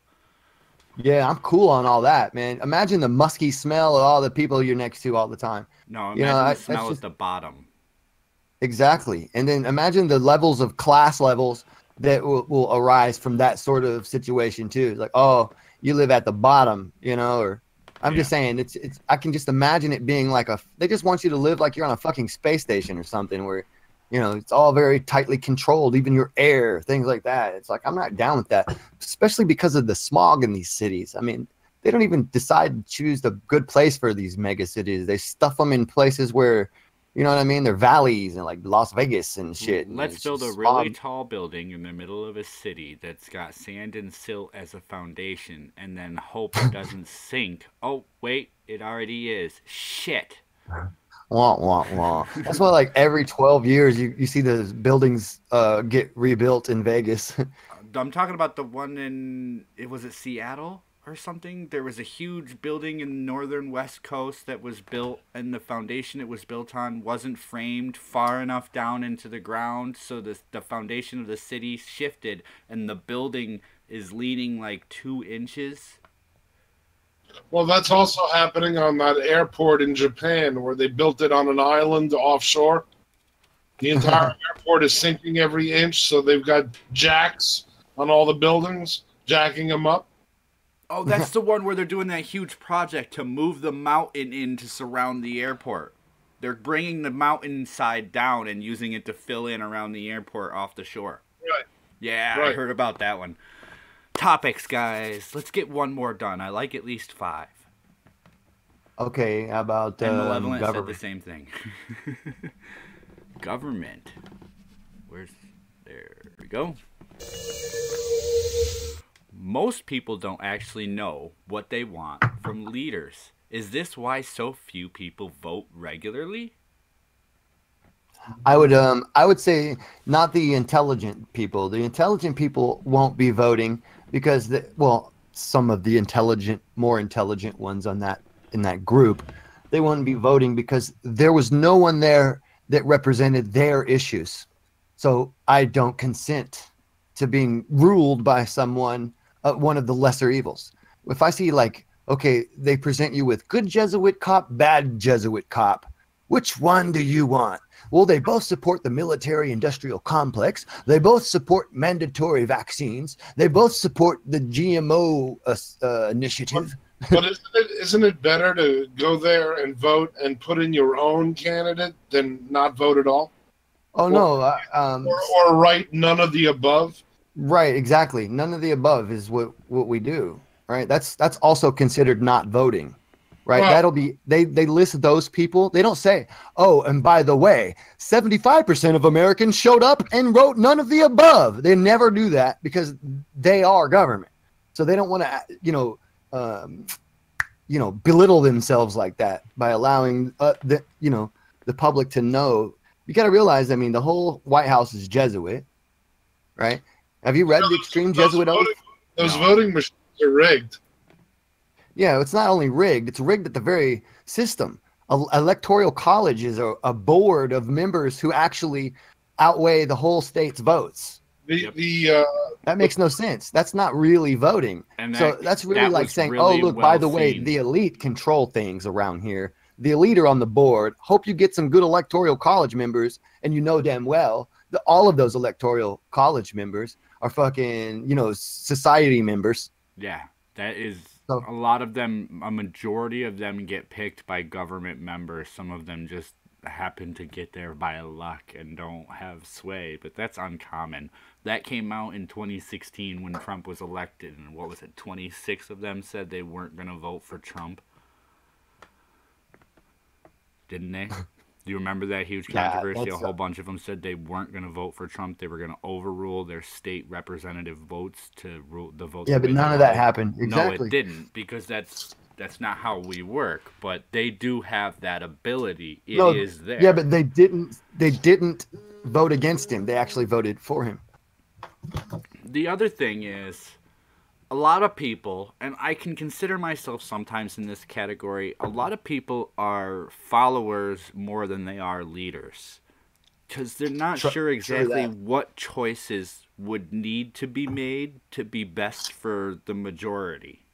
Yeah, I'm cool on all that, man. Imagine the musky smell of all the people you're next to all the time. No, imagine the smell at the bottom. Exactly. And then imagine the levels of class levels that will arise from that sort of situation too. It's like, oh, you live at the bottom, or I'm just saying it's I can just imagine it being like they just want you to live like you're on a fucking space station or something where, it's all very tightly controlled, even your air, things like that. It's like, I'm not down with that, especially because of the smog in these cities. I mean, they don't even decide to choose the good place for these mega cities. They stuff them in places where, you know what I mean? They're valleys and like Las Vegas and shit. Let's build a really tall building in the middle of a city that's got sand and silt as a foundation and then hope it doesn't sink. Oh, wait, it already is. Shit. Wah, wah, wah. That's why like every 12 years you see those buildings get rebuilt in Vegas. I'm talking about the one was it Seattle? Or something. There was a huge building in the northern west coast that was built, and the foundation it was built on wasn't framed far enough down into the ground, so the foundation of the city shifted, and the building is leaning like 2 inches. Well, that's also happening on that airport in Japan, where they built it on an island offshore. The entire airport is sinking every inch, so they've got jacks on all the buildings, jacking them up. Oh, that's the one where they're doing that huge project to move the mountain in to surround the airport. They're bringing the mountainside down and using it to fill in around the airport off the shore. Right. Yeah, I heard about that one. Topics, guys. Let's get one more done. I like at least 5. Okay, how about and Malevolent said the same thing. Government. There we go. Most people don't actually know what they want from leaders. Is this why so few people vote regularly? I would say not the intelligent people. The intelligent people won't be voting because some of the more intelligent ones in that group, they wouldn't be voting because there was no one there that represented their issues. So I don't consent to being ruled by someone, one of the lesser evils. If I see they present you with good Jesuit cop, bad Jesuit cop, which one do you want? Well, they both support the military-industrial complex. They both support mandatory vaccines. They both support the GMO initiative. But isn't it better to go there and vote and put in your own candidate than not vote at all? Oh, no. Or write none of the above? Right, exactly. None of the above is what we do, right? That's also considered not voting. Right, well, that'll be they list those people. They don't say, oh, and by the way, 75% of Americans showed up and wrote none of the above. They never do that because they are government. So they don't want to, belittle themselves like that by allowing the public to know. You got to realize, I mean, the whole White House is Jesuit, right? Have you read the Extreme Jesuit Oath? Those voting machines are rigged. Yeah, it's not only rigged; it's rigged at the very system. Electoral college is a board of members who actually outweigh the whole state's votes. That makes no sense. That's not really voting. And that's really like saying, really, oh, look, by the way, the elite control things around here. The elite are on the board. Hope you get some good electoral college members, and you know damn well that all of those electoral college members are fucking, society members. Yeah, that is a lot of them. A majority of them get picked by government members. Some of them just happen to get there by luck and don't have sway, but that's uncommon. That came out in 2016 when Trump was elected, and what was it, 26 of them said they weren't going to vote for Trump? Didn't they? Do you remember that huge controversy? A whole bunch of them said they weren't going to vote for Trump. They were going to overrule their state representative votes to rule the votes. Yeah, but none of that happened. Exactly. No, it didn't, because that's not how we work. But they do have that ability. It is there. Yeah, but they didn't vote against him. They actually voted for him. The other thing is, a lot of people, and I can consider myself sometimes in this category, a lot of people are followers more than they are leaders. Because they're not sure exactly what choices would need to be made to be best for the majority.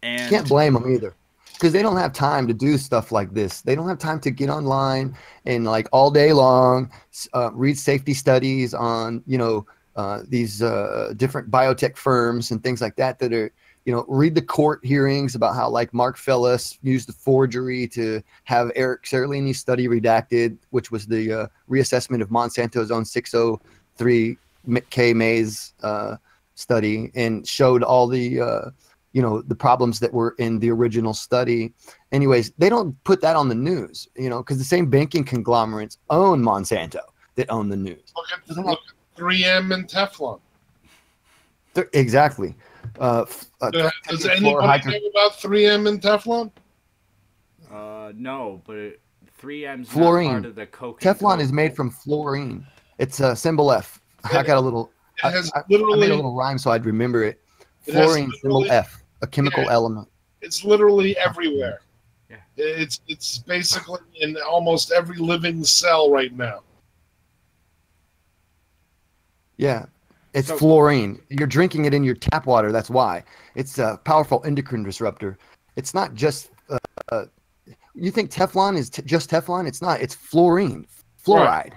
And you can't blame them either. Because they don't have time to do stuff like this. They don't have time to get online and like all day long read safety studies on, these different biotech firms and things like that are, read the court hearings about how like Mark Fellis used the forgery to have Eric Serlini's study redacted, which was the reassessment of Monsanto's own 603K maize study, and showed all the, the problems that were in the original study. Anyways, they don't put that on the news, because the same banking conglomerates own Monsanto that own the news. Look at 3M and Teflon. Exactly. Does anybody know about 3M and Teflon? No, but 3M's fluorine. Not part of the Coke. Teflon is made from fluorine. It's a symbol F. I got a little. I made a little rhyme so I'd remember it. Fluorine symbol F, a chemical element. It's literally everywhere. Yeah. It's basically in almost every living cell right now. Yeah, it's fluorine. You're drinking it in your tap water. That's why. It's a powerful endocrine disruptor. It's not just. You think Teflon is just Teflon? It's not. It's fluorine, fluoride. Right.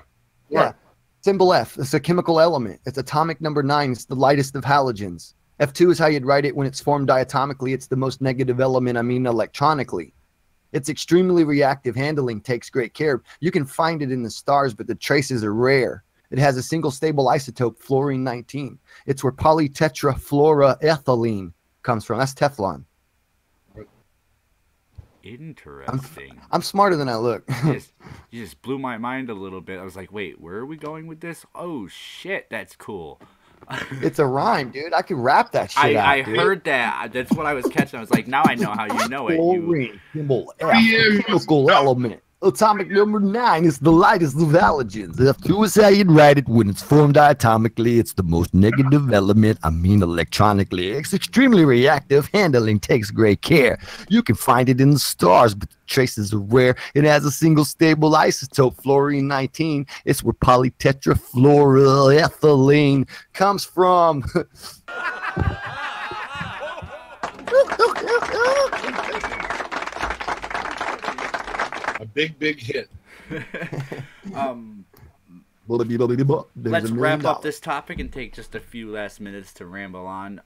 Yeah. Right. Symbol F. It's a chemical element. It's atomic number 9. It's the lightest of halogens. F2 is how you'd write it when it's formed diatomically. It's the most negative element, electronically. It's extremely reactive. Handling takes great care. You can find it in the stars, but the traces are rare. It has a single stable isotope, fluorine-19. It's where polytetrafluoroethylene comes from. That's Teflon. Interesting. I'm smarter than I look. You just blew my mind a little bit. I was like, wait, where are we going with this? Oh, shit, that's cool. It's a rhyme, dude. I can rap that shit out, I heard that. That's what I was catching. I was like, now I know how you know it. Fluorine, symbol F, chemical element. Atomic number 9 is the lightest of halogens. F2 is how you'd write it when it's formed diatomically. It's the most negative element, electronically. It's extremely reactive. Handling takes great care. You can find it in the stars, but the traces are rare. It has a single stable isotope, fluorine-19. It's where polytetrafluoroethylene comes from. A big hit. Let's wrap up this topic and take just a few last minutes to ramble on.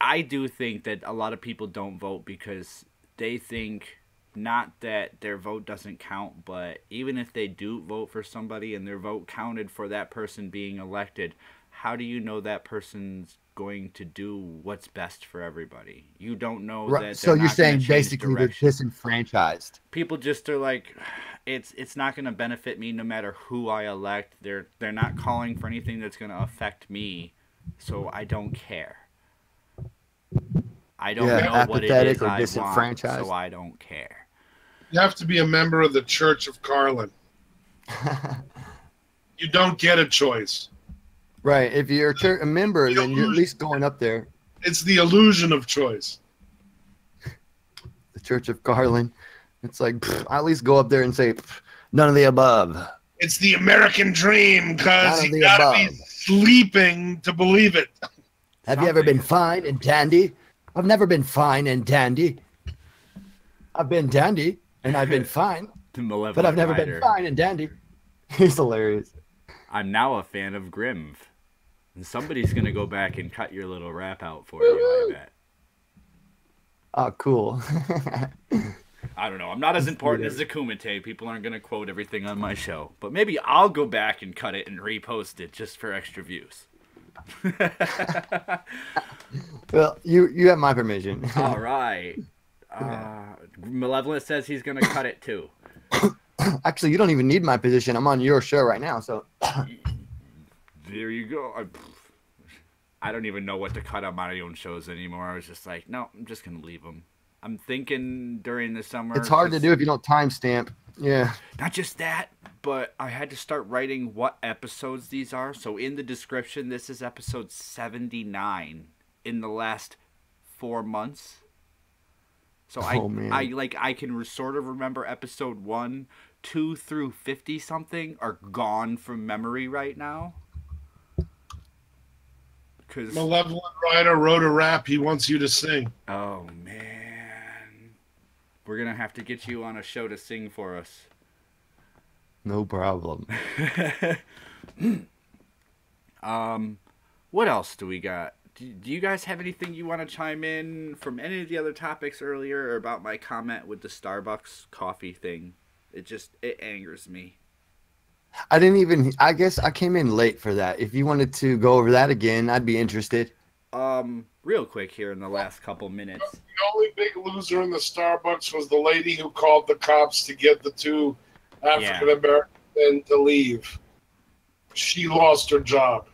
I do think that a lot of people don't vote because they think not that their vote doesn't count, but even if they do vote for somebody and their vote counted for that person being elected, how do you know that person's going to do what's best for everybody? You don't know that. So you're saying basically they're disenfranchised. People just are like, it's not going to benefit me no matter who I elect. They're not calling for anything that's going to affect me, so I don't care. I don't Yeah, know what it apathetic is or I want, disenfranchised. so I don't care. You have to be a member of the Church of Carlin. You don't get a choice. Right. If you're a member, then you're at least going up there. It's the illusion of choice. The Church of Carlin. It's like, I at least go up there and say, none of the above. It's the American dream because None of you the gotta above. be sleeping to believe it. Have you ever been fine and dandy? I've never been fine and dandy. I've been dandy and I've been fine, but I've never been fine and dandy. He's hilarious. I'm now a fan of Grimm. And somebody's going to go back and cut your little rap out for you, I bet. Oh, cool. I don't know. I'm not as important as the Kumite. People aren't going to quote everything on my show. But maybe I'll go back and cut it and repost it just for extra views. Well, you have my permission. All right. Malevolent says he's going to cut it too. Actually, you don't even need my position. I'm on your show right now, so. There you go. I don't even know what to cut on my own shows anymore. I was just like, no, I'm just going to leave them. I'm thinking during the summer. It's hard to do if you don't timestamp. Yeah. Not just that, but I had to start writing what episodes these are. So in the description, this is episode 79 in the last 4 months. So I can sort of remember episode 1, 2 through 50 something are gone from memory right now. Malevolent Rider wrote a rap he wants you to sing. Oh man, we're gonna have to get you on a show to sing for us. No problem. What else do we got? Do you guys have anything you want to chime in from any of the other topics earlier or about my comment with the Starbucks coffee thing? It angers me. I guess I came in late for that. If you wanted to go over that again, I'd be interested. Real quick here in the last couple minutes. The only big loser in the Starbucks was the lady who called the cops to get the 2 African American men to leave. She lost her job.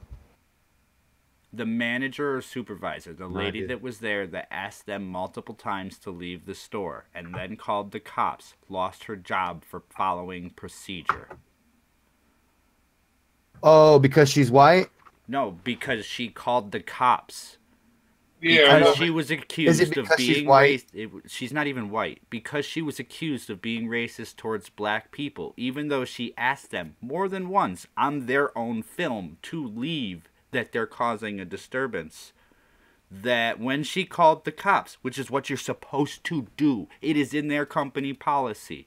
The manager or supervisor, the lady that was there that asked them multiple times to leave the store and then called the cops, lost her job for following procedure. Oh, because she's white? No, because she called the cops. Yeah, because she was accused of being racist. She's not even white. Because she was accused of being racist towards black people, even though she asked them more than once on their own film to leave, that they're causing a disturbance. That when she called the cops, which is what you're supposed to do, it is in their company policy.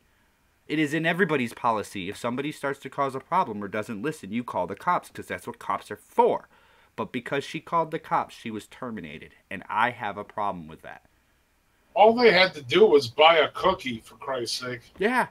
It is in everybody's policy. If somebody starts to cause a problem or doesn't listen, you call the cops because that's what cops are for. But because she called the cops, she was terminated. And I have a problem with that. All they had to do was buy a cookie, for Christ's sake. Yeah.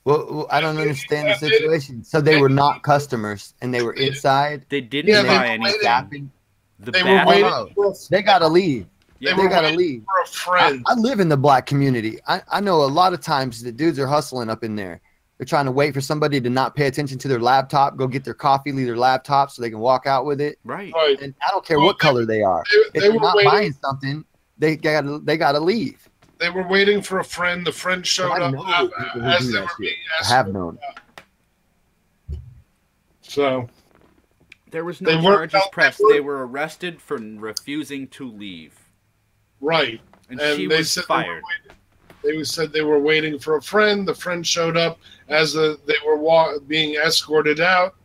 Well, I don't understand the situation. So they were not customers and they were inside? They didn't buy anything. They were waiting for They got to leave. Yeah, they got to leave. For a friend. I live in the black community. I know a lot of times the dudes are hustling up in there. They're trying to wait for somebody to not pay attention to their laptop, go get their coffee, leave their laptop so they can walk out with it. Right. And I don't care what color they are. If they're not buying something, they got to leave. They were waiting for a friend. The friend showed up as they were being escorted. I have known. So there was no charges pressed. They were arrested for refusing to leave. Right. And she was fired. They said they were waiting for a friend. The friend showed up as they were being escorted out.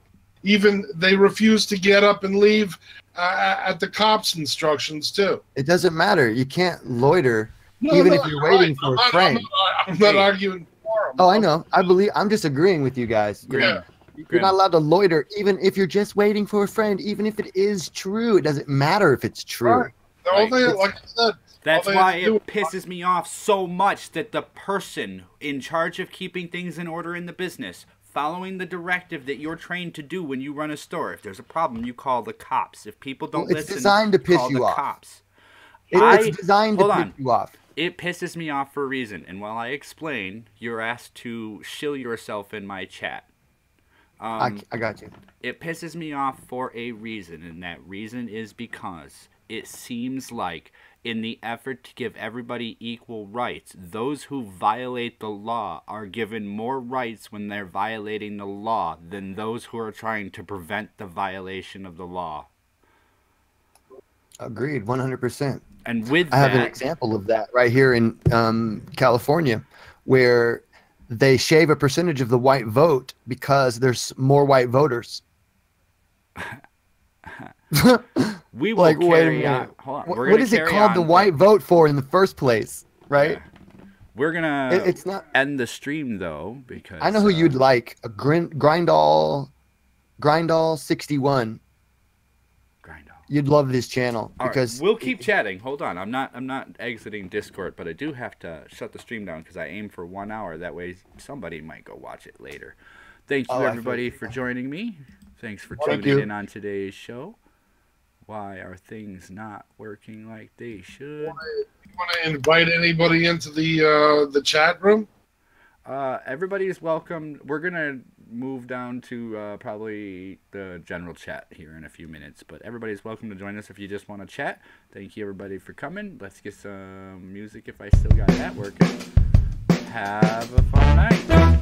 Even they refused to get up and leave at the cops' instructions, too. It doesn't matter. You can't loiter even if you're waiting for a friend. I'm not arguing for them. Oh, I know. I'm just agreeing with you guys. Yeah. You're not allowed to loiter even if you're just waiting for a friend, even if it is true. It doesn't matter if it's true. Right. Like I said, that's why it pisses me off so much that the person in charge of keeping things in order in the business, following the directive that you're trained to do when you run a store, if there's a problem, you call the cops. If people don't listen, it's designed to piss call you the off. Cops. It's designed to piss you off. It pisses me off for a reason, and while I explain, you're asked to shill yourself in my chat. I got you. It pisses me off for a reason, and that reason is because it seems like in the effort to give everybody equal rights, those who violate the law are given more rights when they're violating the law than those who are trying to prevent the violation of the law. Agreed, 100%. And with I have that, an example of that right here in California, where they shave a percentage of the white vote because there's more white voters. we will like, carry on. Hold on. What is it called the white vote for in the first place, right? Yeah. We're gonna it's not end the stream though, because I know who you'd like. A Grindall 61. You'd love this channel because we'll keep chatting. Hold on, I'm not exiting Discord, but I do have to shut the stream down because I aim for 1 hour. That way, somebody might go watch it later. Thank you everybody for joining me. Thanks for tuning in on today's show. Why are things not working like they should? You want to invite anybody into the chat room? Everybody's welcome. We're gonna move down to probably the general chat here in a few minutes, but everybody's welcome to join us if you just want to chat. Thank you everybody for coming. Let's get some music if I still got that working. Have a fun night.